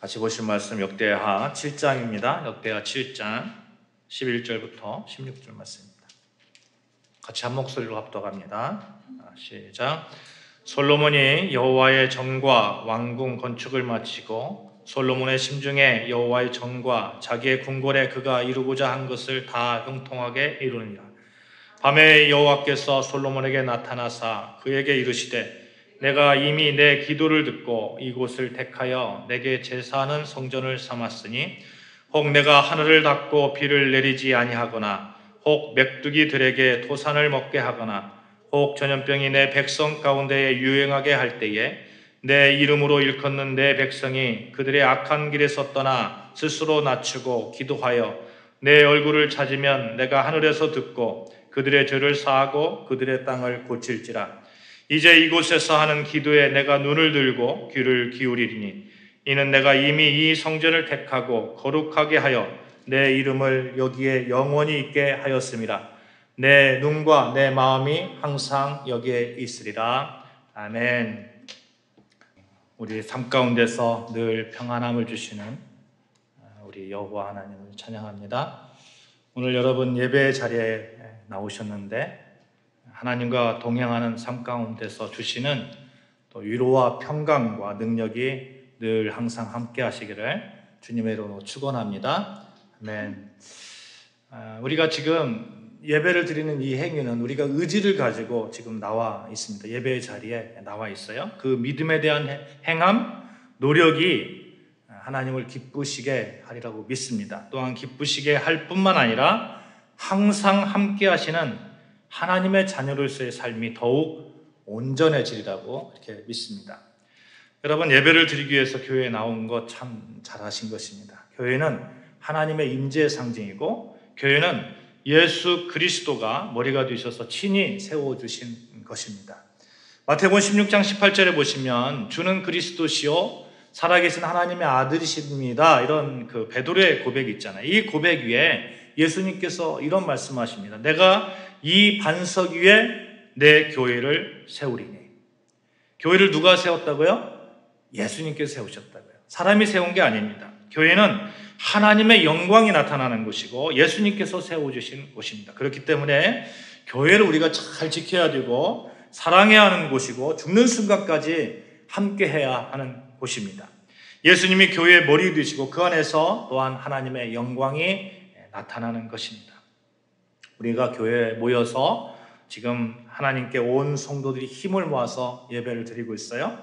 같이 보실 말씀 역대하 7장입니다. 역대하 7장 11절부터 16절 말씀입니다. 같이 한 목소리로 합독합니다. 시작. 솔로몬이 여호와의 전과 왕궁 건축을 마치고 솔로몬의 심중에 여호와의 전과 자기의 궁궐에 그가 이루고자 한 것을 다 형통하게 이루니라. 밤에 여호와께서 솔로몬에게 나타나사 그에게 이르시되 내가 이미 내 기도를 듣고 이곳을 택하여 내게 제사하는 성전을 삼았으니 혹 내가 하늘을 닫고 비를 내리지 아니하거나 혹 메뚜기들에게 토산을 먹게 하거나 혹 전염병이 내 백성 가운데에 유행하게 할 때에 내 이름으로 일컫는 내 백성이 그들의 악한 길에서 떠나 스스로 낮추고 기도하여 내 얼굴을 찾으면 내가 하늘에서 듣고 그들의 죄를 사하고 그들의 땅을 고칠지라. 이제 이곳에서 하는 기도에 내가 눈을 들고 귀를 기울이리니 이는 내가 이미 이 성전을 택하고 거룩하게 하여 내 이름을 여기에 영원히 있게 하였음이라. 내 눈과 내 마음이 항상 여기에 있으리라. 아멘. 우리 삶 가운데서 늘 평안함을 주시는 우리 여호와 하나님을 찬양합니다. 오늘 여러분 예배 자리에 나오셨는데 하나님과 동행하는 삶 가운데서 주시는 또 위로와 평강과 능력이 늘 항상 함께 하시기를 주님의 이름으로 축원합니다. 아멘. 우리가 지금 예배를 드리는 이 행위는 우리가 의지를 가지고 지금 나와 있습니다. 예배의 자리에 나와 있어요. 그 믿음에 대한 행함, 노력이 하나님을 기쁘시게 하리라고 믿습니다. 또한 기쁘시게 할 뿐만 아니라 항상 함께 하시는 하나님의 자녀로서의 삶이 더욱 온전해지리라고 이렇게 믿습니다. 여러분, 예배를 드리기 위해서 교회에 나온 것 참 잘하신 것입니다. 교회는 하나님의 임재의 상징이고 교회는 예수 그리스도가 머리가 되셔서 친히 세워주신 것입니다. 마태복음 16장 18절에 보시면 주는 그리스도시요 살아계신 하나님의 아들이십니다. 이런 그 베드로의 고백이 있잖아요. 이 고백 위에 예수님께서 이런 말씀하십니다. 내가 이 반석 위에 내 교회를 세우리니. 교회를 누가 세웠다고요? 예수님께서 세우셨다고요. 사람이 세운 게 아닙니다. 교회는 하나님의 영광이 나타나는 곳이고 예수님께서 세워주신 곳입니다. 그렇기 때문에 교회를 우리가 잘 지켜야 되고 사랑해야 하는 곳이고 죽는 순간까지 함께해야 하는 곳입니다. 예수님이 교회의 머리 되시고 그 안에서 또한 하나님의 영광이 나타나는 것입니다. 우리가 교회에 모여서 지금 하나님께 온 성도들이 힘을 모아서 예배를 드리고 있어요.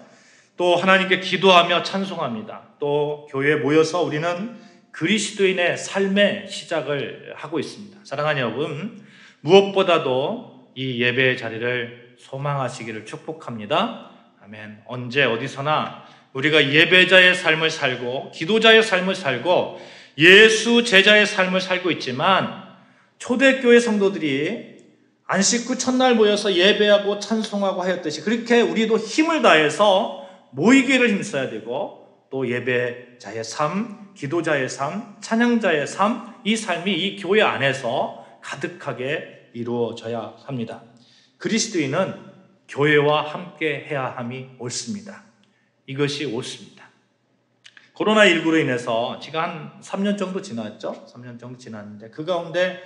또 하나님께 기도하며 찬송합니다. 또 교회에 모여서 우리는 그리스도인의 삶의 시작을 하고 있습니다. 사랑하는 여러분, 무엇보다도 이 예배의 자리를 소망하시기를 축복합니다. 아멘. 언제 어디서나 우리가 예배자의 삶을 살고 기도자의 삶을 살고 예수 제자의 삶을 살고 있지만 초대교회 성도들이 안식 후 첫날 모여서 예배하고 찬송하고 하였듯이 그렇게 우리도 힘을 다해서 모이기를 힘써야 되고 또 예배자의 삶, 기도자의 삶, 찬양자의 삶, 이 삶이 이 교회 안에서 가득하게 이루어져야 합니다. 그리스도인은 교회와 함께 해야 함이 옳습니다. 이것이 옳습니다. 코로나19로 인해서 지금 한 3년 정도 지났죠? 3년 정도 지났는데 그 가운데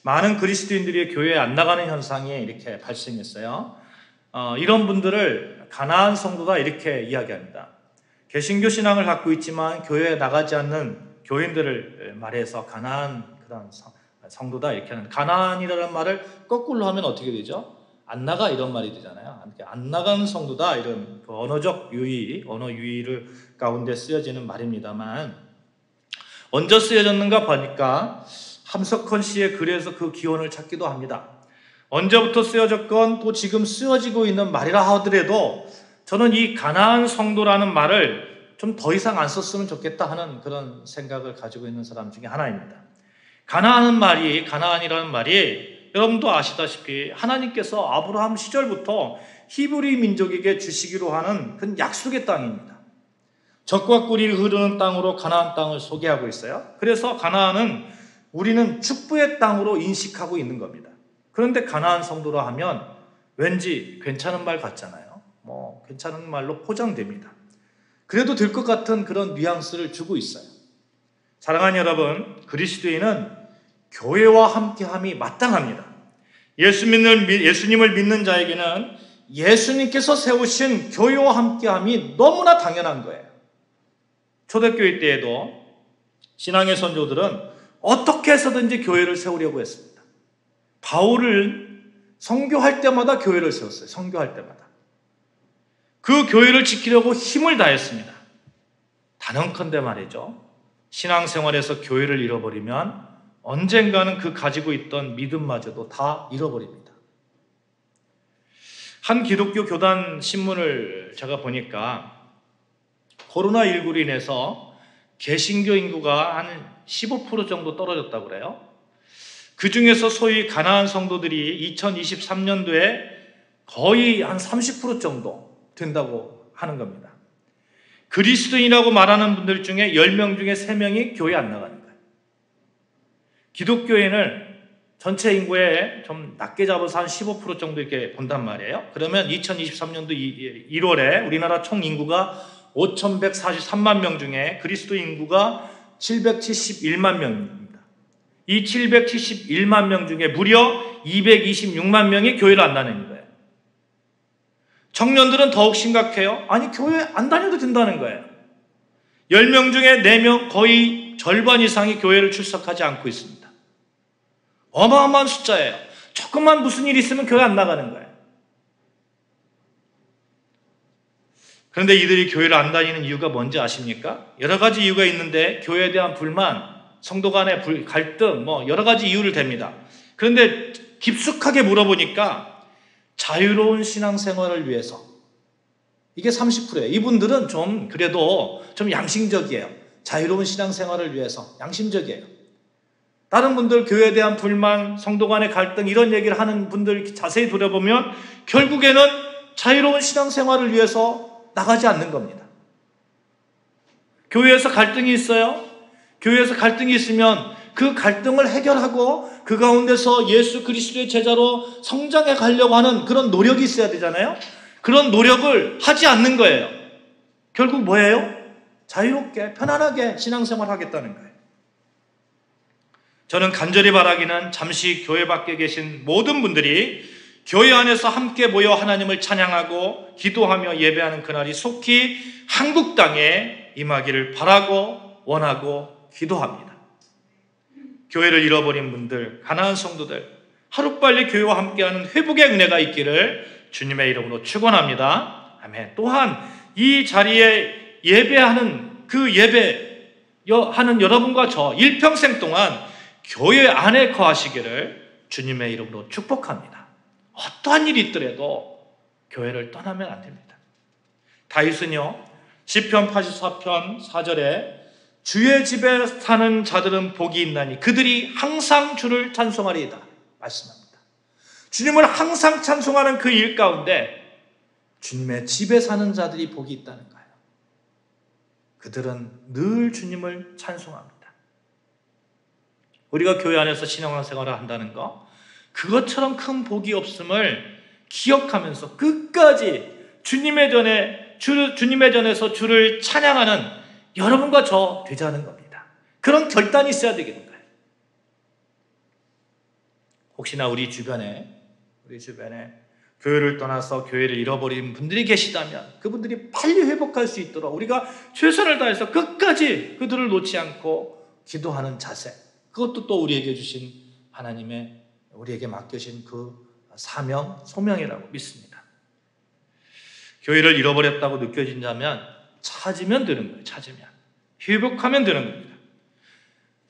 많은 그리스도인들이 교회에 안 나가는 현상이 이렇게 발생했어요. 이런 분들을 가나안 성도다 이렇게 이야기합니다. 개신교 신앙을 갖고 있지만 교회에 나가지 않는 교인들을 말해서 가나안 그런 성도다 이렇게 하는, 가나안이라는 말을 거꾸로 하면 어떻게 되죠? 안 나가 이런 말이 되잖아요. 안 나가는 성도다 이런 그 언어적 유의, 언어 유의를 가운데 쓰여지는 말입니다만 언제 쓰여졌는가 보니까 함석헌 씨의 글에서 그 기원을 찾기도 합니다. 언제부터 쓰여졌건 또 지금 쓰여지고 있는 말이라 하더라도 저는 이 가나안 성도라는 말을 좀 더 이상 안 썼으면 좋겠다 하는 그런 생각을 가지고 있는 사람 중에 하나입니다. 가나안이라는 말이 여러분도 아시다시피 하나님께서 아브라함 시절부터 히브리 민족에게 주시기로 하는 그 약속의 땅입니다. 젖과 꿀이 흐르는 땅으로 가나안 땅을 소개하고 있어요. 그래서 가나안은 우리는 축복의 땅으로 인식하고 있는 겁니다. 그런데 가나안 성도라 하면 왠지 괜찮은 말 같잖아요. 괜찮은 말로 포장됩니다. 그래도 될 것 같은 그런 뉘앙스를 주고 있어요. 사랑하는 여러분, 그리스도인은 교회와 함께함이 마땅합니다. 예수님을 믿는 자에게는 예수님께서 세우신 교회와 함께함이 너무나 당연한 거예요. 초대교회 때에도 신앙의 선조들은 어떻게 해서든지 교회를 세우려고 했습니다. 바울을 선교할 때마다 교회를 세웠어요. 선교할 때마다. 그 교회를 지키려고 힘을 다했습니다. 단언컨대 말이죠. 신앙생활에서 교회를 잃어버리면 언젠가는 그 가지고 있던 믿음마저도 다 잃어버립니다. 한 기독교 교단 신문을 제가 보니까 코로나19로 인해서 개신교 인구가 한 15% 정도 떨어졌다고 그래요. 그 중에서 소위 가나안 성도들이 2023년도에 거의 한 30% 정도 된다고 하는 겁니다. 그리스도인이라고 말하는 분들 중에 10명 중에 3명이 교회 안 나가는 거예요. 기독교인을 전체 인구에 좀 낮게 잡아서 한 15% 정도 이렇게 본단 말이에요. 그러면 2023년도 1월에 우리나라 총 인구가 5,143만 명 중에 그리스도 인구가 771만 명입니다. 이 771만 명 중에 무려 226만 명이 교회를 안 다니는 거예요. 청년들은 더욱 심각해요. 아니, 교회 안 다녀도 된다는 거예요. 10명 중에 4명, 거의 절반 이상이 교회를 출석하지 않고 있습니다. 어마어마한 숫자예요. 조금만 무슨 일이 있으면 교회 안 나가는 거예요. 그런데 이들이 교회를 안 다니는 이유가 뭔지 아십니까? 여러 가지 이유가 있는데 교회에 대한 불만, 성도 간의 갈등, 여러 가지 이유를 댑니다. 그런데 깊숙하게 물어보니까 자유로운 신앙생활을 위해서, 이게 30%예요. 이분들은 그래도 좀 양심적이에요. 자유로운 신앙생활을 위해서 양심적이에요. 다른 분들 교회에 대한 불만, 성도 간의 갈등 이런 얘기를 하는 분들 자세히 돌아보면 결국에는 자유로운 신앙생활을 위해서 나가지 않는 겁니다. 교회에서 갈등이 있어요. 교회에서 갈등이 있으면 그 갈등을 해결하고 그 가운데서 예수 그리스도의 제자로 성장해 가려고 하는 그런 노력이 있어야 되잖아요. 그런 노력을 하지 않는 거예요. 결국 뭐예요? 자유롭게 편안하게 신앙생활 하겠다는 거예요. 저는 간절히 바라기는 잠시 교회 밖에 계신 모든 분들이 교회 안에서 함께 모여 하나님을 찬양하고 기도하며 예배하는 그날이 속히 한국 땅에 임하기를 바라고 원하고 기도합니다. 교회를 잃어버린 분들, 가난한 성도들, 하루빨리 교회와 함께하는 회복의 은혜가 있기를 주님의 이름으로 축원합니다. 아멘. 또한 이 자리에 예배하는 예배하는 여러분과 저 일평생 동안 교회 안에 거하시기를 주님의 이름으로 축복합니다. 어떠한 일이 있더라도 교회를 떠나면 안 됩니다. 다윗은요, 시편 84편 4절에 주의 집에 사는 자들은 복이 있나니 그들이 항상 주를 찬송하리이다 말씀합니다. 주님을 항상 찬송하는 그 일 가운데 주님의 집에 사는 자들이 복이 있다는 거예요. 그들은 늘 주님을 찬송합니다. 우리가 교회 안에서 신앙생활을 한다는 거, 그것처럼 큰 복이 없음을 기억하면서 끝까지 주님의 전에서 주를 찬양하는 여러분과 저 되자는 겁니다. 그런 결단이 있어야 되겠는 거예요. 혹시나 우리 주변에 교회를 떠나서 교회를 잃어버린 분들이 계시다면 그분들이 빨리 회복할 수 있도록 우리가 최선을 다해서 끝까지 그들을 놓지 않고 기도하는 자세, 그것도 또 우리에게 주신 하나님의 우리에게 맡겨진 그 사명, 소명이라고 믿습니다. 교회를 잃어버렸다고 느껴진다면 찾으면 되는 거예요. 찾으면. 회복하면 되는 겁니다.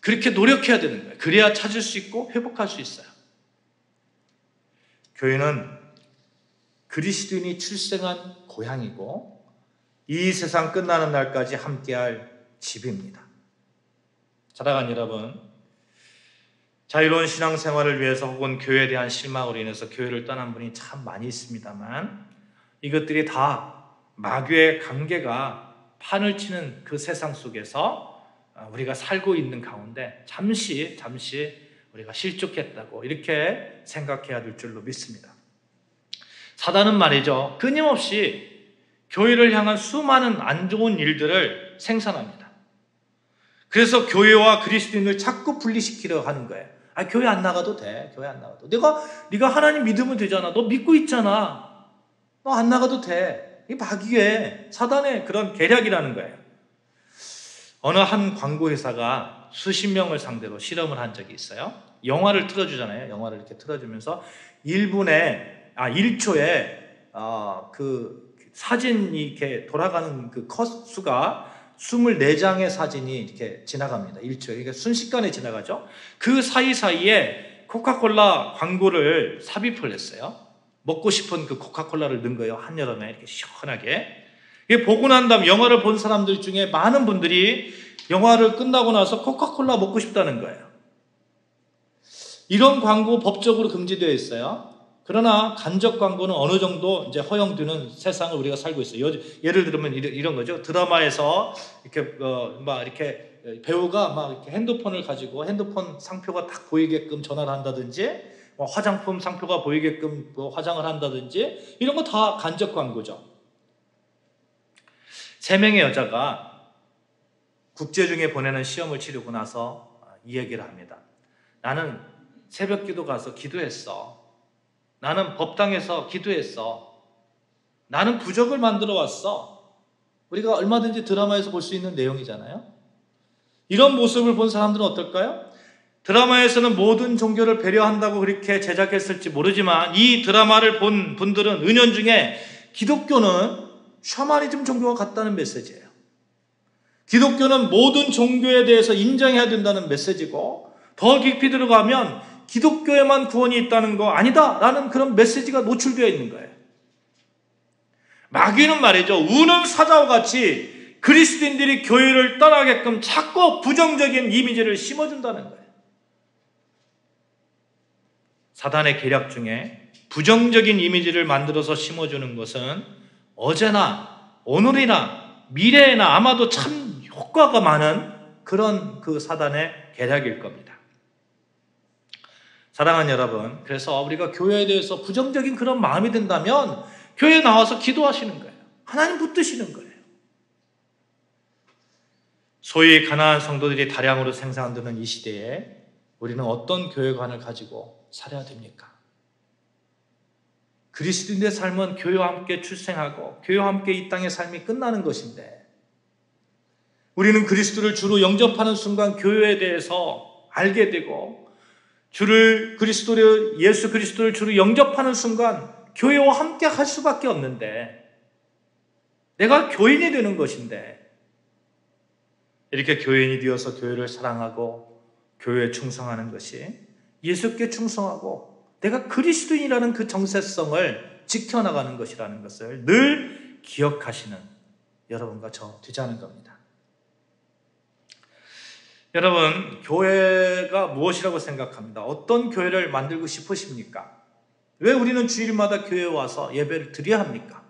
그렇게 노력해야 되는 거예요. 그래야 찾을 수 있고 회복할 수 있어요. 교회는 그리스도인이 출생한 고향이고 이 세상 끝나는 날까지 함께할 집입니다. 사랑하는 여러분, 자유로운 신앙생활을 위해서 혹은 교회에 대한 실망으로 인해서 교회를 떠난 분이 참 많이 있습니다만 이것들이 다 마귀의 관계가 판을 치는 그 세상 속에서 우리가 살고 있는 가운데 잠시 우리가 실족했다고 이렇게 생각해야 될 줄로 믿습니다. 사단은 말이죠, 끊임없이 교회를 향한 수많은 안 좋은 일들을 생산합니다. 그래서 교회와 그리스도인을 자꾸 분리시키려 하는 거예요. 아, 교회 안 나가도 돼. 교회 안 나가도. 네가 하나님 믿으면 되잖아. 너 믿고 있잖아. 너 안 나가도 돼. 이게 마귀의 사단의 그런 계략이라는 거예요. 어느 한 광고회사가 수십 명을 상대로 실험을 한 적이 있어요. 영화를 틀어주잖아요. 영화를 이렇게 틀어주면서 1초에 그 사진이 이렇게 돌아가는 그 컷 수가 24장의 사진이 이렇게 지나갑니다. 1초에. 그러니까 순식간에 지나가죠. 그 사이사이에 코카콜라 광고를 삽입을 했어요. 먹고 싶은 그 코카콜라를 넣은 거예요. 한여름에 이렇게 시원하게. 이게 보고 난 다음 영화를 본 사람들 중에 많은 분들이 영화를 끝나고 나서 코카콜라 먹고 싶다는 거예요. 이런 광고 법적으로 금지되어 있어요. 그러나 간접 광고는 어느 정도 이제 허용되는 세상을 우리가 살고 있어요. 예를 들면 이런 거죠. 드라마에서 이렇게 배우가 막 이렇게 핸드폰을 가지고 핸드폰 상표가 딱 보이게끔 전화를 한다든지, 화장품 상표가 보이게끔 화장을 한다든지, 이런 거 다 간접 광고죠. 3명의 여자가 국제중에 보내는 시험을 치르고 나서 이 얘기를 합니다. 나는 새벽 기도 가서 기도했어. 나는 법당에서 기도했어. 나는 부적을 만들어 왔어. 우리가 얼마든지 드라마에서 볼 수 있는 내용이잖아요. 이런 모습을 본 사람들은 어떨까요? 드라마에서는 모든 종교를 배려한다고 그렇게 제작했을지 모르지만 이 드라마를 본 분들은 은연중에 기독교는 샤머니즘 종교가 같다는 메시지예요. 기독교는 모든 종교에 대해서 인정해야 된다는 메시지고, 더 깊이 들어가면 기독교에만 구원이 있다는 거 아니다 라는 그런 메시지가 노출되어 있는 거예요. 마귀는 말이죠, 우는 사자와 같이 그리스도인들이 교회를 떠나게끔 자꾸 부정적인 이미지를 심어준다는 거예요. 사단의 계략 중에 부정적인 이미지를 만들어서 심어주는 것은 어제나 오늘이나 미래에나 아마도 참 효과가 많은 그런 그 사단의 계략일 겁니다. 사랑하는 여러분, 그래서 우리가 교회에 대해서 부정적인 그런 마음이 든다면 교회에 나와서 기도하시는 거예요. 하나님 붙드시는 거예요. 소위 가난한 성도들이 다량으로 생산되는 이 시대에 우리는 어떤 교회관을 가지고 살아야 됩니까? 그리스도인의 삶은 교회와 함께 출생하고 교회와 함께 이 땅의 삶이 끝나는 것인데, 우리는 그리스도를 주로 영접하는 순간 교회에 대해서 알게 되고, 예수 그리스도를 주로 영접하는 순간 교회와 함께 할 수밖에 없는데, 내가 교인이 되는 것인데, 이렇게 교인이 되어서 교회를 사랑하고 교회에 충성하는 것이 예수께 충성하고 내가 그리스도인이라는 그 정체성을 지켜나가는 것이라는 것을 늘 기억하시는 여러분과 저 되자는 겁니다. 여러분, 교회가 무엇이라고 생각합니다. 어떤 교회를 만들고 싶으십니까? 왜 우리는 주일마다 교회에 와서 예배를 드려야 합니까?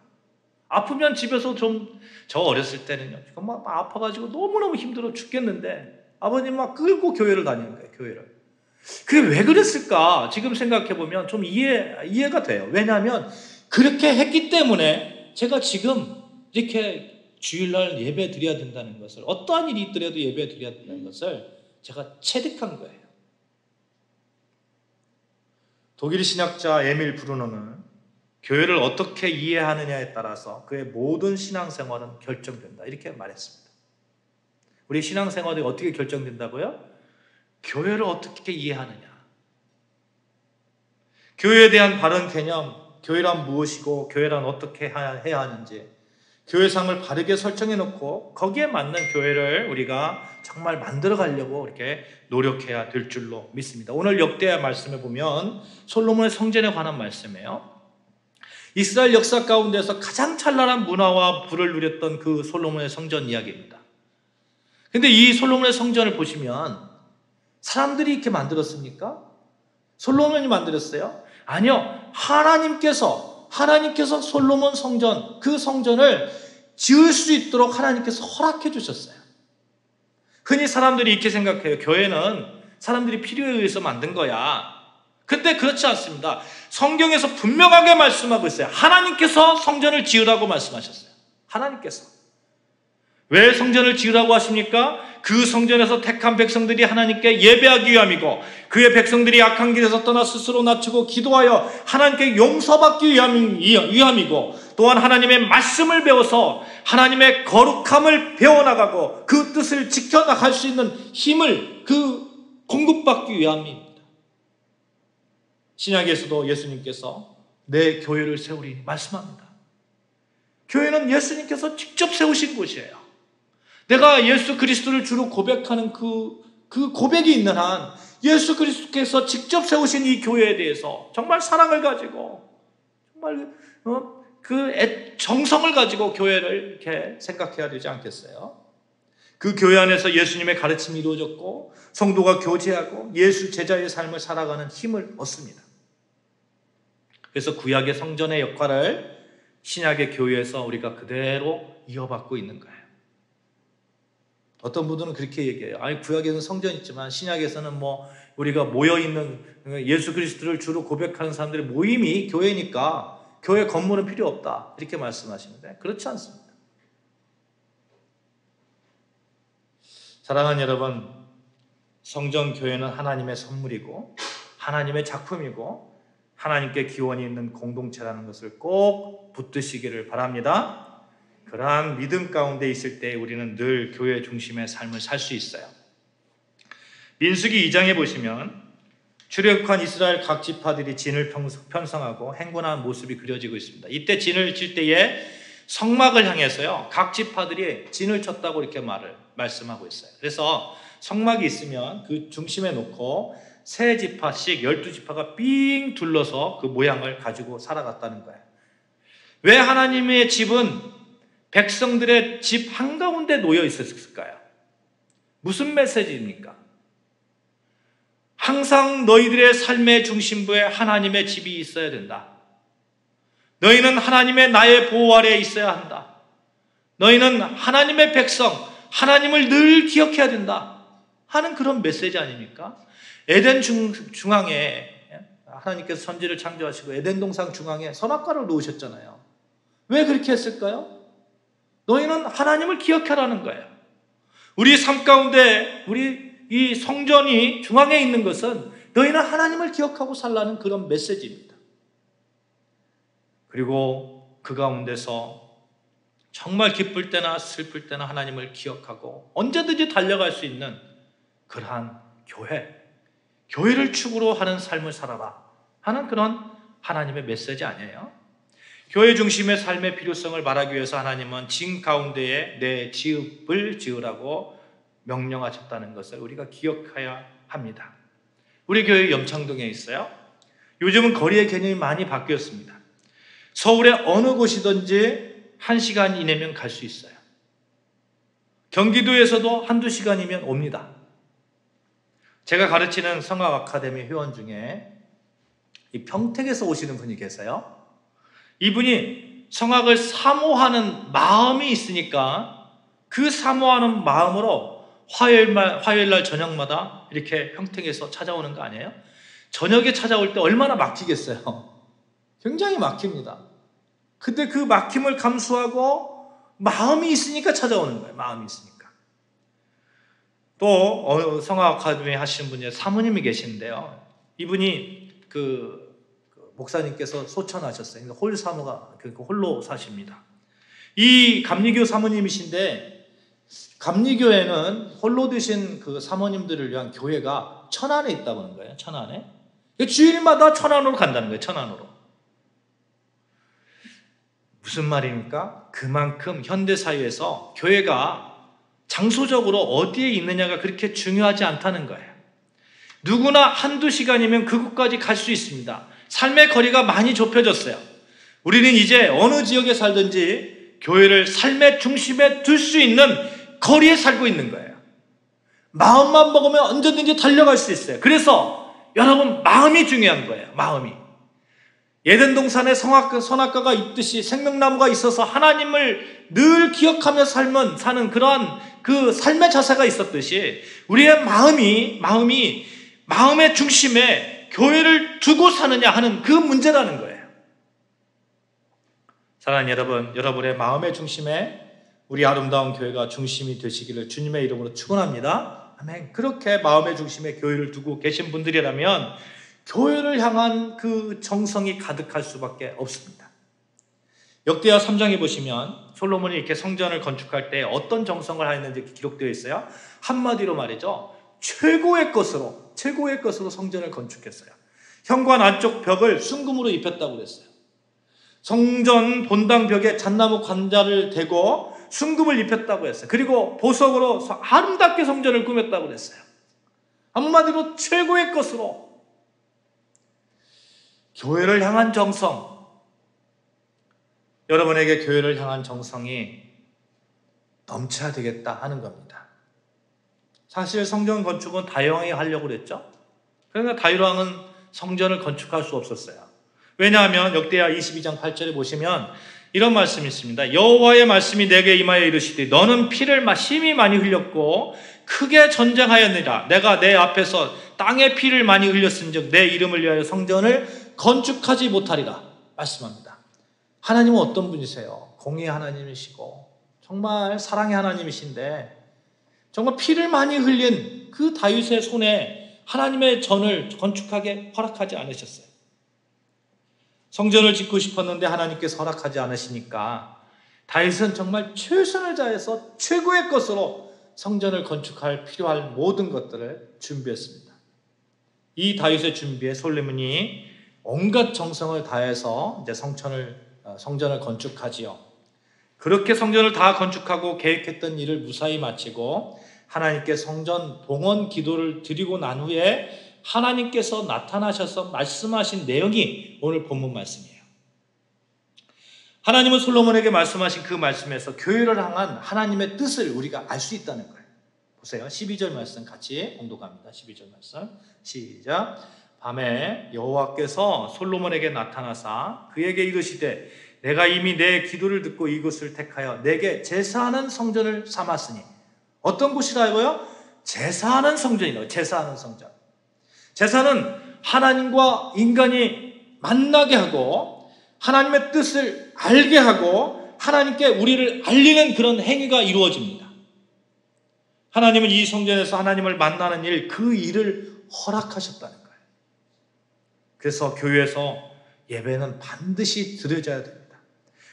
아프면 집에서 저 어렸을 때는요, 막 아파가지고 너무너무 힘들어 죽겠는데 아버님 막 끌고 교회를 다니는 거예요. 교회를. 그게 왜 그랬을까? 지금 생각해보면 좀 이해가 돼요. 왜냐하면 그렇게 했기 때문에 제가 지금 이렇게 주일날 예배 드려야 된다는 것을, 어떠한 일이 있더라도 예배 드려야 된다는 것을 제가 체득한 거예요. 독일 신학자 에밀 브루노는 교회를 어떻게 이해하느냐에 따라서 그의 모든 신앙생활은 결정된다, 이렇게 말했습니다. 우리 신앙생활이 어떻게 결정된다고요? 교회를 어떻게 이해하느냐. 교회에 대한 바른 개념, 교회란 무엇이고 교회란 어떻게 해야 하는지, 교회상을 바르게 설정해 놓고 거기에 맞는 교회를 우리가 정말 만들어 가려고 이렇게 노력해야 될 줄로 믿습니다. 오늘 역대하 말씀을 보면 솔로몬의 성전에 관한 말씀이에요. 이스라엘 역사 가운데서 가장 찬란한 문화와 부를 누렸던 그 솔로몬의 성전 이야기입니다. 근데 이 솔로몬의 성전을 보시면 사람들이 이렇게 만들었습니까? 솔로몬이 만들었어요? 아니요. 하나님께서 솔로몬 성전, 그 성전을 지을 수 있도록 하나님께서 허락해 주셨어요. 흔히 사람들이 이렇게 생각해요. 교회는 사람들이 필요에 의해서 만든 거야. 근데 그렇지 않습니다. 성경에서 분명하게 말씀하고 있어요. 하나님께서 성전을 지으라고 말씀하셨어요. 하나님께서. 왜 성전을 지으라고 하십니까? 그 성전에서 택한 백성들이 하나님께 예배하기 위함이고 그의 백성들이 악한 길에서 떠나 스스로 낮추고 기도하여 하나님께 용서받기 위함이고 또한 하나님의 말씀을 배워서 하나님의 거룩함을 배워나가고 그 뜻을 지켜나갈 수 있는 힘을 공급받기 위함입니다. 신약에서도 예수님께서 내 교회를 세우리니 말씀합니다. 교회는 예수님께서 직접 세우신 곳이에요. 내가 예수 그리스도를 주로 고백하는 그 고백이 있는 한 예수 그리스도께서 직접 세우신 이 교회에 대해서 정말 사랑을 가지고 정말 정성을 가지고 교회를 이렇게 생각해야 되지 않겠어요? 그 교회 안에서 예수님의 가르침이 이루어졌고 성도가 교제하고 예수 제자의 삶을 살아가는 힘을 얻습니다. 그래서 구약의 성전의 역할을 신약의 교회에서 우리가 그대로 이어받고 있는 거예요. 어떤 분들은 그렇게 얘기해요. 아니 구약에는 성전이 있지만 신약에서는 우리가 모여있는 예수 그리스도를 주로 고백하는 사람들의 모임이 교회니까 교회 건물은 필요 없다 이렇게 말씀하시는데 그렇지 않습니다. 사랑하는 여러분, 성전 교회는 하나님의 선물이고 하나님의 작품이고 하나님께 기원이 있는 공동체라는 것을 꼭 붙드시기를 바랍니다. 그러한 믿음 가운데 있을 때 우리는 늘 교회 중심의 삶을 살 수 있어요. 민수기 2장에 보시면 출애굽한 이스라엘 각 지파들이 진을 편성하고 행군하는 모습이 그려지고 있습니다. 이때 진을 칠 때에 성막을 향해서요 각 지파들이 진을 쳤다고 이렇게 말씀하고 있어요. 그래서 성막이 있으면 그 중심에 놓고 세 지파씩 12지파가 삥 둘러서 그 모양을 가지고 살아갔다는 거예요. 왜 하나님의 집은 백성들의 집 한가운데 놓여 있었을까요? 무슨 메시지입니까? 항상 너희들의 삶의 중심부에 하나님의 집이 있어야 된다. 너희는 하나님의 나의 보호 아래에 있어야 한다. 너희는 하나님의 백성, 하나님을 늘 기억해야 된다 하는 그런 메시지 아닙니까? 에덴 중앙에 하나님께서 천지를 창조하시고 에덴 동산 중앙에 선악과를 놓으셨잖아요. 왜 그렇게 했을까요? 너희는 하나님을 기억하라는 거예요. 우리 삶 가운데 우리 이 성전이 중앙에 있는 것은 너희는 하나님을 기억하고 살라는 그런 메시지입니다. 그리고 그 가운데서 정말 기쁠 때나 슬플 때나 하나님을 기억하고 언제든지 달려갈 수 있는 그러한 교회를 축으로 하는 삶을 살아라 하는 그런 하나님의 메시지 아니에요? 교회 중심의 삶의 필요성을 말하기 위해서 하나님은 진 가운데에 내 집을 지으라고 명령하셨다는 것을 우리가 기억해야 합니다. 우리 교회 염창동에 있어요. 요즘은 거리의 개념이 많이 바뀌었습니다. 서울의 어느 곳이든지 1시간 이내면 갈 수 있어요. 경기도에서도 1-2시간이면 옵니다. 제가 가르치는 성악 아카데미 회원 중에 이 평택에서 오시는 분이 계세요. 이분이 성악을 사모하는 마음이 있으니까 그 사모하는 마음으로 화요일 날 저녁마다 이렇게 평택에서 찾아오는 거 아니에요? 저녁에 찾아올 때 얼마나 막히겠어요? 굉장히 막힙니다. 근데 그 막힘을 감수하고 마음이 있으니까 찾아오는 거예요. 마음이 있으니까. 또 성악 아카데미 하시는 분이 사모님이 계시는데요. 이분이 목사님께서 소천하셨어요. 홀 사모가 홀로 사십니다. 이 감리교 사모님이신데 감리교회는 홀로 드신 그 사모님들을 위한 교회가 천안에 있다고 하는 거예요. 천안에. 주일마다 천안으로 간다는 거예요. 천안으로. 무슨 말입니까? 그만큼 현대사회에서 교회가 장소적으로 어디에 있느냐가 그렇게 중요하지 않다는 거예요. 누구나 1-2시간이면 그곳까지 갈 수 있습니다. 삶의 거리가 많이 좁혀졌어요. 우리는 이제 어느 지역에 살든지 교회를 삶의 중심에 둘 수 있는 거리에 살고 있는 거예요. 마음만 먹으면 언제든지 달려갈 수 있어요. 그래서 여러분 마음이 중요한 거예요. 마음이. 에덴 동산에 선악과가 있듯이 생명나무가 있어서 하나님을 늘 기억하며 사는 그러한 그 삶의 자세가 있었듯이 우리의 마음의 중심에 교회를 두고 사느냐 하는 그 문제라는 거예요. 사랑하는 여러분, 여러분의 마음의 중심에 우리 아름다운 교회가 중심이 되시기를 주님의 이름으로 축원합니다. 아멘. 그렇게 마음의 중심에 교회를 두고 계신 분들이라면 교회를 향한 그 정성이 가득할 수밖에 없습니다. 역대하 3장에 보시면 솔로몬이 이렇게 성전을 건축할 때 어떤 정성을 하였는지 기록되어 있어요. 한마디로 말이죠. 최고의 것으로 성전을 건축했어요. 현관 안쪽 벽을 순금으로 입혔다고 그랬어요. 성전 본당 벽에 잣나무 관자를 대고 순금을 입혔다고 했어요. 그리고 보석으로 아름답게 성전을 꾸몄다고 그랬어요. 한마디로 최고의 것으로 교회를 향한 정성, 여러분에게 교회를 향한 정성이 넘쳐야 되겠다 하는 겁니다. 사실 성전 건축은 다윗왕이 하려고 그랬죠. 그러나 다윗왕은 성전을 건축할 수 없었어요. 왜냐하면 역대하 22장 8절에 보시면 이런 말씀이 있습니다. 여호와의 말씀이 내게 임하여 이르시되 너는 피를 심히 많이 흘렸고 크게 전쟁하였느니라. 내가 내 앞에서 땅에 피를 많이 흘렸은즉 내 이름을 위하여 성전을 건축하지 못하리라 말씀합니다. 하나님은 어떤 분이세요? 공의의 하나님이시고 정말 사랑의 하나님이신데 정말 피를 많이 흘린 그 다윗의 손에 하나님의 전을 건축하게 허락하지 않으셨어요. 성전을 짓고 싶었는데 하나님께서 허락하지 않으시니까 다윗은 정말 최선을 다해서 최고의 것으로 성전을 건축할 필요할 모든 것들을 준비했습니다. 이 다윗의 준비에 솔로몬이 온갖 정성을 다해서 이제 성전을 건축하지요. 그렇게 성전을 다 건축하고 계획했던 일을 무사히 마치고 하나님께 성전 봉헌 기도를 드리고 난 후에 하나님께서 나타나셔서 말씀하신 내용이 오늘 본문 말씀이에요. 하나님은 솔로몬에게 말씀하신 그 말씀에서 교회를 향한 하나님의 뜻을 우리가 알 수 있다는 거예요. 보세요. 12절 말씀 같이 공독합니다. 12절 말씀 시작. 밤에 여호와께서 솔로몬에게 나타나사 그에게 이르시되 내가 이미 내 기도를 듣고 이곳을 택하여 내게 제사하는 성전을 삼았으니 어떤 곳이라고요? 제사하는 성전이라고요. 제사하는 성전. 제사는 하나님과 인간이 만나게 하고 하나님의 뜻을 알게 하고 하나님께 우리를 알리는 그런 행위가 이루어집니다. 하나님은 이 성전에서 하나님을 만나는 일, 그 일을 허락하셨다는 거예요. 그래서 교회에서 예배는 반드시 드려져야 됩니다.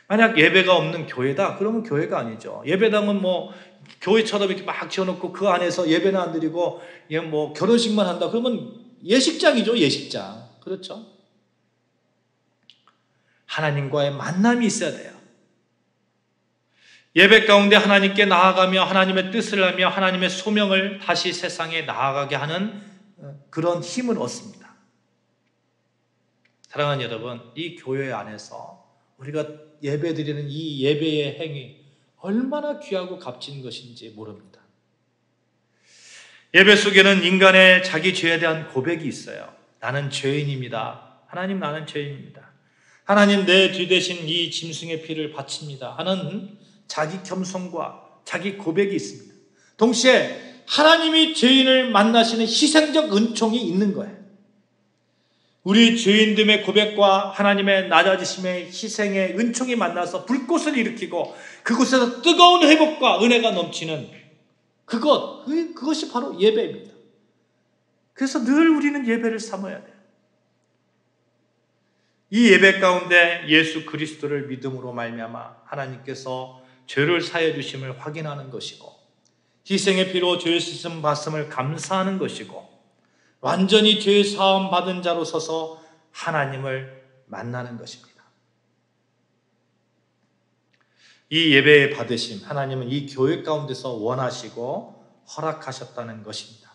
만약 예배가 없는 교회다? 그러면 교회가 아니죠. 예배당은 교회처럼 이렇게 막 지어놓고 그 안에서 예배는 안 드리고 결혼식만 한다? 그러면 예식장이죠, 예식장. 그렇죠? 하나님과의 만남이 있어야 돼요. 예배 가운데 하나님께 나아가며 하나님의 뜻을 하며 하나님의 소명을 다시 세상에 나아가게 하는 그런 힘을 얻습니다. 사랑하는 여러분, 이 교회 안에서 우리가 예배 드리는 이 예배의 행위 얼마나 귀하고 값진 것인지 모릅니다. 예배 속에는 인간의 자기 죄에 대한 고백이 있어요. 나는 죄인입니다. 하나님, 나는 죄인입니다. 하나님, 내 죄 대신 이 짐승의 피를 바칩니다 하는 자기 겸손과 자기 고백이 있습니다. 동시에 하나님이 죄인을 만나시는 희생적 은총이 있는 거예요. 우리 죄인됨의 고백과 하나님의 낮아지심의 희생의 은총이 만나서 불꽃을 일으키고 그곳에서 뜨거운 회복과 은혜가 넘치는 그것이 바로 예배입니다. 그래서 늘 우리는 예배를 삼아야 돼요. 이 예배 가운데 예수 그리스도를 믿음으로 말미암아 하나님께서 죄를 사해 주심을 확인하는 것이고 희생의 피로 죄 씻음 받음을 감사하는 것이고 완전히 죄 사함 받은 자로 서서 하나님을 만나는 것입니다. 이 예배의 받으심, 하나님은 이 교회 가운데서 원하시고 허락하셨다는 것입니다.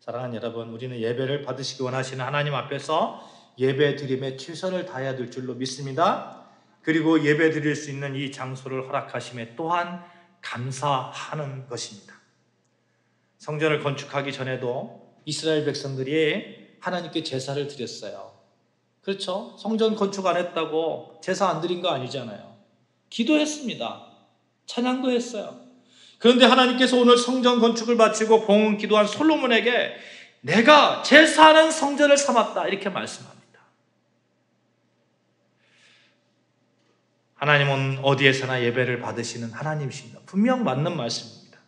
사랑하는 여러분, 우리는 예배를 받으시기 원하시는 하나님 앞에서 예배 드림에 최선을 다해야 될 줄로 믿습니다. 그리고 예배 드릴 수 있는 이 장소를 허락하심에 또한 감사하는 것입니다. 성전을 건축하기 전에도 이스라엘 백성들이 하나님께 제사를 드렸어요. 그렇죠? 성전 건축 안 했다고 제사 안 드린 거 아니잖아요. 기도했습니다. 찬양도 했어요. 그런데 하나님께서 오늘 성전 건축을 마치고 봉헌 기도한 솔로몬에게 내가 제사하는 성전을 삼았다 이렇게 말씀합니다. 하나님은 어디에서나 예배를 받으시는 하나님이십니다. 분명 맞는 말씀입니다.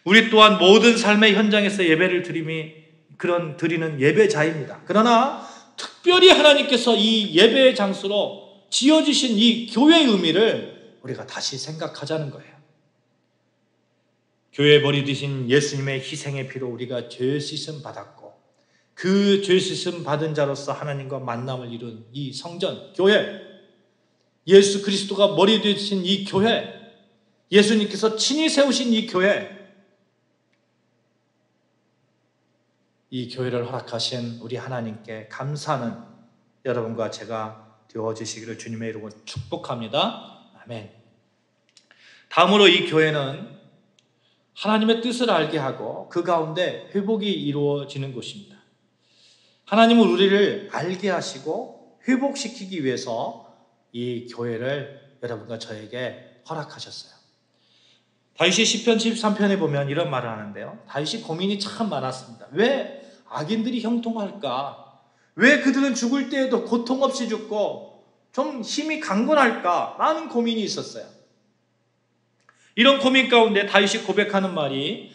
우리 또한 모든 삶의 현장에서 예배를 드리는 예배자입니다. 그러나 특별히 하나님께서 이 예배의 장소로 지어주신 이 교회의 의미를 우리가 다시 생각하자는 거예요. 교회의 머리 되신 예수님의 희생의 피로 우리가 죄 씻음 받았고, 그 죄 씻음 받은 자로서 하나님과 만남을 이룬 이 성전, 교회, 예수 그리스도가 머리 되신 이 교회, 예수님께서 친히 세우신 이 교회, 이 교회를 허락하신 우리 하나님께 감사하는 여러분과 제가 되어주시기를 주님의 이름으로 축복합니다. 아멘. 다음으로 이 교회는 하나님의 뜻을 알게 하고 그 가운데 회복이 이루어지는 곳입니다. 하나님은 우리를 알게 하시고 회복시키기 위해서 이 교회를 여러분과 저에게 허락하셨어요. 다윗이 시편 73편에 보면 이런 말을 하는데요. 다윗이 고민이 참 많았습니다. 왜 악인들이 형통할까? 왜 그들은 죽을 때에도 고통 없이 죽고 좀 힘이 강건할까? 라는 고민이 있었어요. 이런 고민 가운데 다윗이 고백하는 말이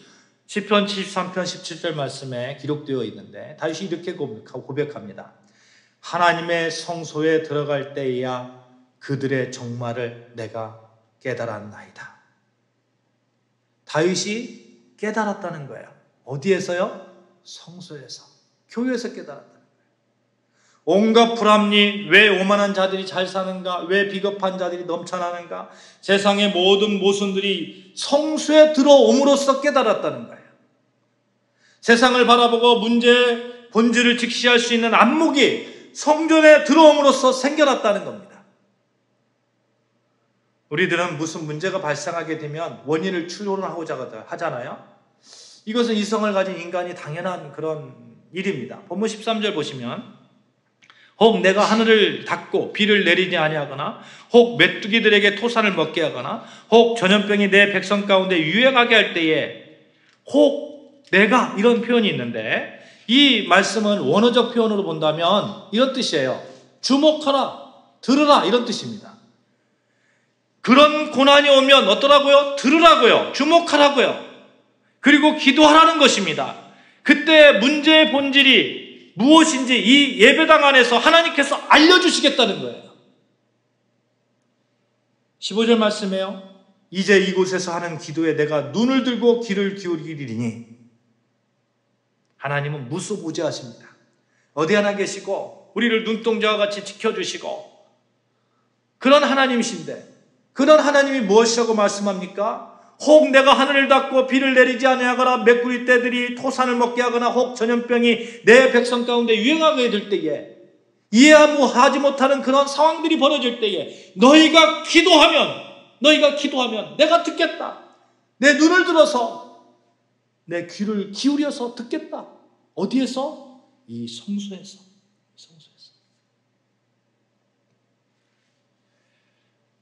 시편 73편 17절 말씀에 기록되어 있는데, 다윗이 이렇게 고백합니다. 하나님의 성소에 들어갈 때에야 그들의 종말을 내가 깨달았나이다. 다윗이 깨달았다는 거예요. 어디에서요? 성소에서, 교회에서 깨달았다는 거예요. 온갖 불합리, 왜 오만한 자들이 잘 사는가, 왜 비겁한 자들이 넘쳐나는가, 세상의 모든 모순들이 성소에 들어옴으로써 깨달았다는 거예요. 세상을 바라보고 문제의 본질을 직시할 수 있는 안목이 성전에 들어옴으로써 생겨났다는 겁니다. 우리들은 무슨 문제가 발생하게 되면 원인을 추론하고자 하잖아요. 이것은 이성을 가진 인간이 당연한 그런 일입니다. 본문 13절 보시면, 혹 내가 하늘을 닫고 비를 내리지 아니하거나, 혹 메뚜기들에게 토산을 먹게 하거나, 혹 전염병이 내 백성 가운데 유행하게 할 때에, 혹 내가, 이런 표현이 있는데, 이 말씀은 원어적 표현으로 본다면 이런 뜻이에요. 주목하라, 들으라, 이런 뜻입니다. 그런 고난이 오면 어떠라고요? 들으라고요. 주목하라고요. 그리고 기도하라는 것입니다. 그때 문제의 본질이 무엇인지 이 예배당 안에서 하나님께서 알려주시겠다는 거예요. 15절 말씀에요. 이제 이곳에서 하는 기도에 내가 눈을 들고 귀를 기울이리니, 하나님은 무소부재하십니다. 어디 하나 계시고 우리를 눈동자와 같이 지켜주시고 그런 하나님이신데, 그런 하나님이 무엇이라고 말씀합니까? 혹 내가 하늘을 닫고 비를 내리지 아니하거나 메꾸리 떼들이 토산을 먹게 하거나, 혹 전염병이 내 백성 가운데 유행하게 될 때에, 이해하지 못하는 그런 상황들이 벌어질 때에 너희가 기도하면 내가 듣겠다. 내 눈을 들어서 내 귀를 기울여서 듣겠다. 어디에서? 이 성소에서.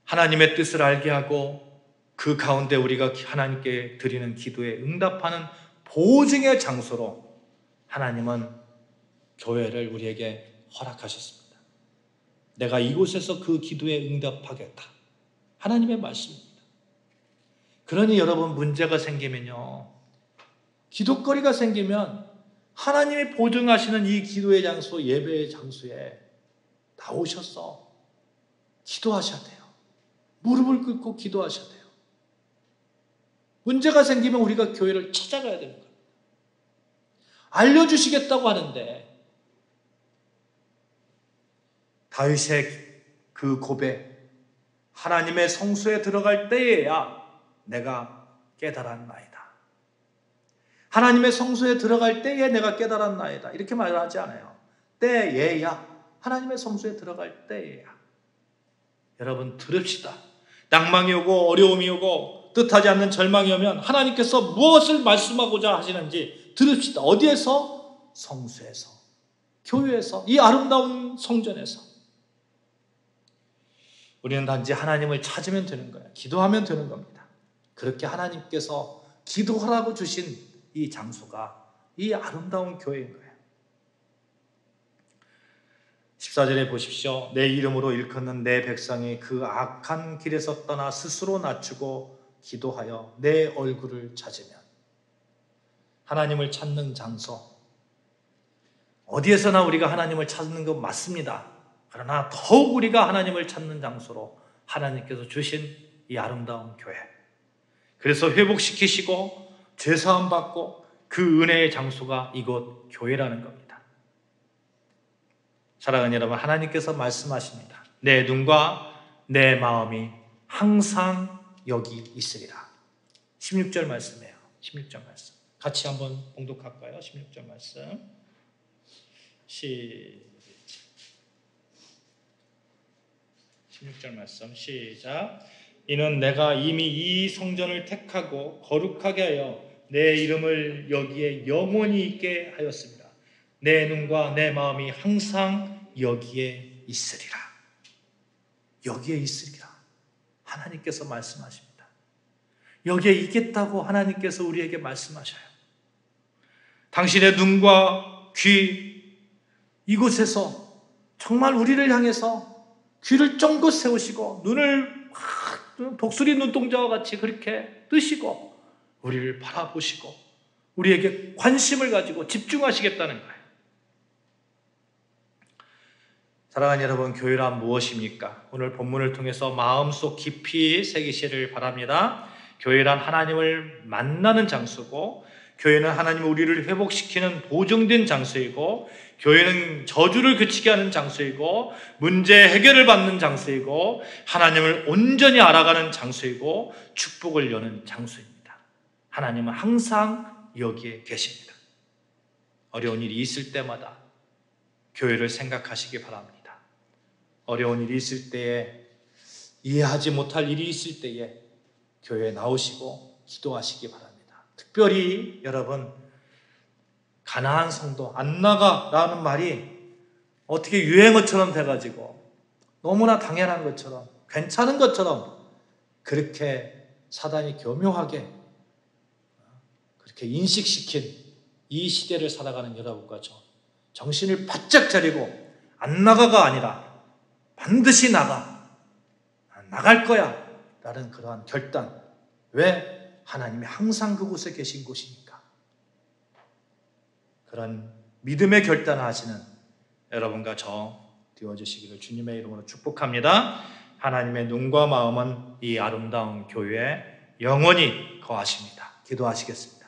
하나님의 뜻을 알게 하고 그 가운데 우리가 하나님께 드리는 기도에 응답하는 보증의 장소로 하나님은 교회를 우리에게 허락하셨습니다. 내가 이곳에서 그 기도에 응답하겠다. 하나님의 말씀입니다. 그러니 여러분, 문제가 생기면요, 기도거리가 생기면 하나님이 보증하시는 이 기도의 장소, 예배의 장소에 나오셔서 기도하셔야 돼요. 무릎을 꿇고 기도하셔야 돼요. 문제가 생기면 우리가 교회를 찾아가야 되는 거예요. 알려주시겠다고 하는데, 다윗의 그 고백, 하나님의 성소에 들어갈 때에야 내가 깨달았나이다. 하나님의 성소에 들어갈 때에 내가 깨달았나이다. 이렇게 말하지 않아요. 때에야, 하나님의 성소에 들어갈 때에야. 여러분, 들읍시다. 낭망이 오고 어려움이 오고 뜻하지 않는 절망이 오면 하나님께서 무엇을 말씀하고자 하시는지 들읍시다. 어디에서? 성소에서, 교회에서, 이 아름다운 성전에서. 우리는 단지 하나님을 찾으면 되는 거예요. 기도하면 되는 겁니다. 그렇게 하나님께서 기도하라고 주신 이 장소가 이 아름다운 교회인 거예요. 14절에 보십시오. 내 이름으로 일컫는 내 백성이 그 악한 길에서 떠나 스스로 낮추고 기도하여 내 얼굴을 찾으면. 하나님을 찾는 장소, 어디에서나 우리가 하나님을 찾는 것 맞습니다. 그러나 더욱 우리가 하나님을 찾는 장소로 하나님께서 주신 이 아름다운 교회, 그래서 회복시키시고 죄사함 받고 그 은혜의 장소가 이곳 교회라는 겁니다. 사랑하는 여러분, 하나님께서 말씀하십니다. 내 눈과 내 마음이 항상 여기 있으리라. 16절 말씀이에요. 16절 말씀 같이 한번 봉독할까요? 16절 말씀 시작. 16절 말씀 시작. 이는 내가 이미 이 성전을 택하고 거룩하게 하여 내 이름을 여기에 영원히 있게 하였습니다. 내 눈과 내 마음이 항상 여기에 있으리라. 여기에 있으리라. 하나님께서 말씀하십니다. 여기에 있겠다고 하나님께서 우리에게 말씀하셔요. 당신의 눈과 귀, 이곳에서 정말 우리를 향해서 귀를 쫑긋 세우시고 눈을 독수리 눈동자와 같이 그렇게 뜨시고 우리를 바라보시고 우리에게 관심을 가지고 집중하시겠다는 거예요. 사랑하는 여러분, 교회란 무엇입니까? 오늘 본문을 통해서 마음속 깊이 새기시를 바랍니다. 교회란 하나님을 만나는 장소고, 교회는 하나님이 우리를 회복시키는 보증된 장소이고, 교회는 저주를 그치게 하는 장소이고, 문제 해결을 받는 장소이고, 하나님을 온전히 알아가는 장소이고, 축복을 여는 장소입니다. 하나님은 항상 여기에 계십니다. 어려운 일이 있을 때마다 교회를 생각하시기 바랍니다. 어려운 일이 있을 때에, 이해하지 못할 일이 있을 때에 교회에 나오시고 기도하시기 바랍니다. 특별히 여러분, 가나안 성도 안 나가라는 말이 어떻게 유행어처럼 돼가지고 너무나 당연한 것처럼, 괜찮은 것처럼 그렇게 사단이 교묘하게 그렇게 인식시킨 이 시대를 살아가는 여러분과 저, 정신을 바짝 차리고 안 나가가 아니라 반드시 나갈 거야 라는 그러한 결단. 왜? 하나님이 항상 그곳에 계신 곳이니까. 그런 믿음의 결단을 하시는 여러분과 저 되어주시기를 주님의 이름으로 축복합니다. 하나님의 눈과 마음은 이 아름다운 교회에 영원히 거하십니다. 기도하시겠습니다.